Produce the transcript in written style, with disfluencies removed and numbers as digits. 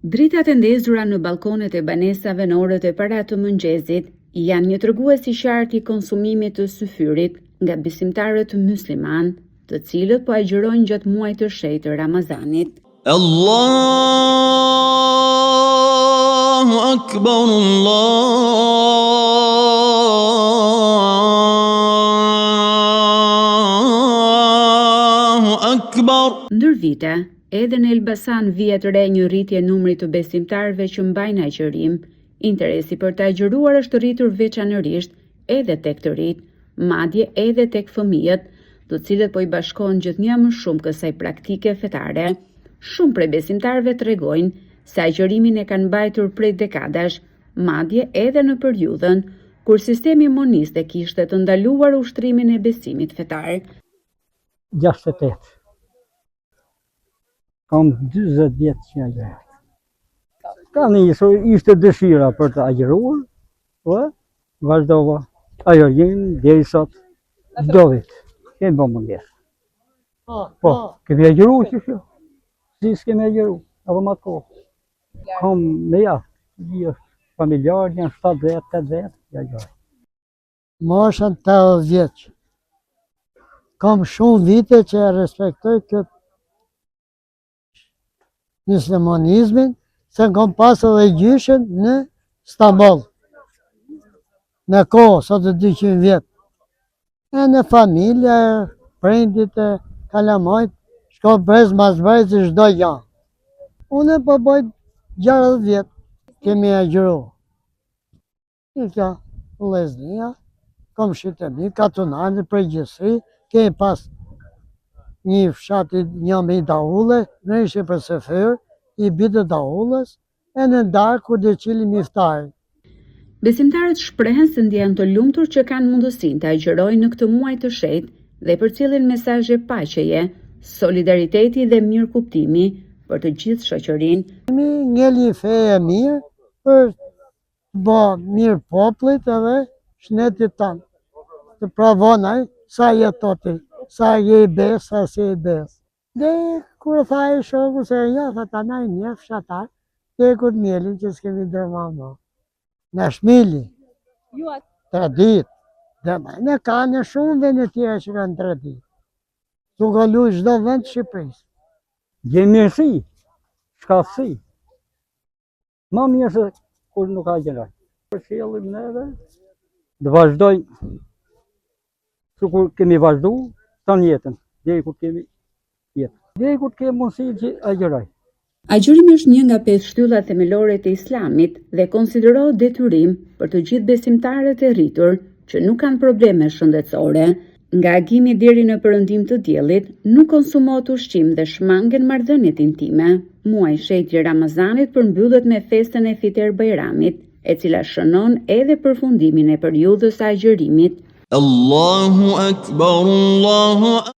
Dritat e ndezura në balkonet e banesave në orët e para të mëngjesit janë një tregues i qartë i konsumimit të syfyrit nga besimtarët musliman, të cilët po agjërojnë gjatë muajit të shenjtë të Ramazanit. Allahu Akbar, Allahu Akbar. Ndër vite, edhe në Elbasan vihet re një rritje numrit të besimtarëve që mbajnë agjërim. Interesi për të agjëruar është rritur veçanërisht edhe tek të rit, madje edhe tek fëmijët, të cilët po i bashkohen gjithnjë më shumë kësaj praktike fetare. Shumë prej besimtarëve tregojnë se agjërimin e kanë mbajtur prej dekadash, madje edhe në periudhën kur sistemi moniste kishte të ndaluar ushtrimin e besimit fetar. 68. Kam 40 vjetë që agjërat. Ka nisur, ishte dëshira për të agjëruar, po, vazhdova agjërimin deri sot. Çdo vit, kemi bërë mungesë. Po, kemi agjëruar që kjo. Si s'kemi agjëruar, apo më të kohë. Kam me jashtë, familjar, janë 70, 80, agjëroj. Moshën 80 vjeç. Kam shumë vite që e respektoj këtë muslimanizmin, se kam pas edhe gjyshen në Stamboll. Në kohë, sot e 200 vjetë. E në familje, prindit e kalamajt, shko brez mas brez i shdo janë. Unë po bëjt 60 vjetë, kemi agjëru. Një kjo, vëlleznia, kom shite mi, katunani, përgjithësi, kemi pas një fshati një me i daule, në ishe për sefer, i bitë daulës, e në ndarë kur dhe qili miftarë. Besimtarët shprehen se ndjehen të lumtur që kanë mundësinë të agjërojnë në këtë muaj të shenjtë dhe përcjellin mesazhe paqeje, solidariteti dhe mirëkuptimi për të gjithë shoqërinë. Kemi ngeli feje mirë për të bë mirë popullit edhe shtetit tanë. Të provonaj sa jetoti, sa je i besë, sa si i besë. Dhe kur tha e shoku se ja, tha ta na i një fshatar, dhe kur mjelin që s'kemi dërma më. Në shmili, 3 ditë, në ka në shumë vende tjera që kanë 3 ditë. Tu kalu çdo vend të Shqipërisë. Gjemërsi, shkatësi. Ma mirë se kur nuk ka gjëra. Për sjellim neve, dhe vazhdojmë, su kur kemi vazhdu, të në jetën, deri kur kemi jetë. Deri kur kemi mundësi që agjëroj. Agjërimi është një nga 5 shtyllat themelore të Islamit dhe konsiderohet detyrim për të gjithë besimtarët e rritur që nuk kanë probleme shëndetësore. Nga agimi deri në perëndim të diellit, nuk konsumohet ushqim dhe shmangen marrëdhëniet intime. Muaji i shenjtë i Ramazanit përmbyllet me festën e Fitr Bajramit, e cila shënon edhe përfundimin e periudhës së agjërimit. Allahu Akbar, Allahu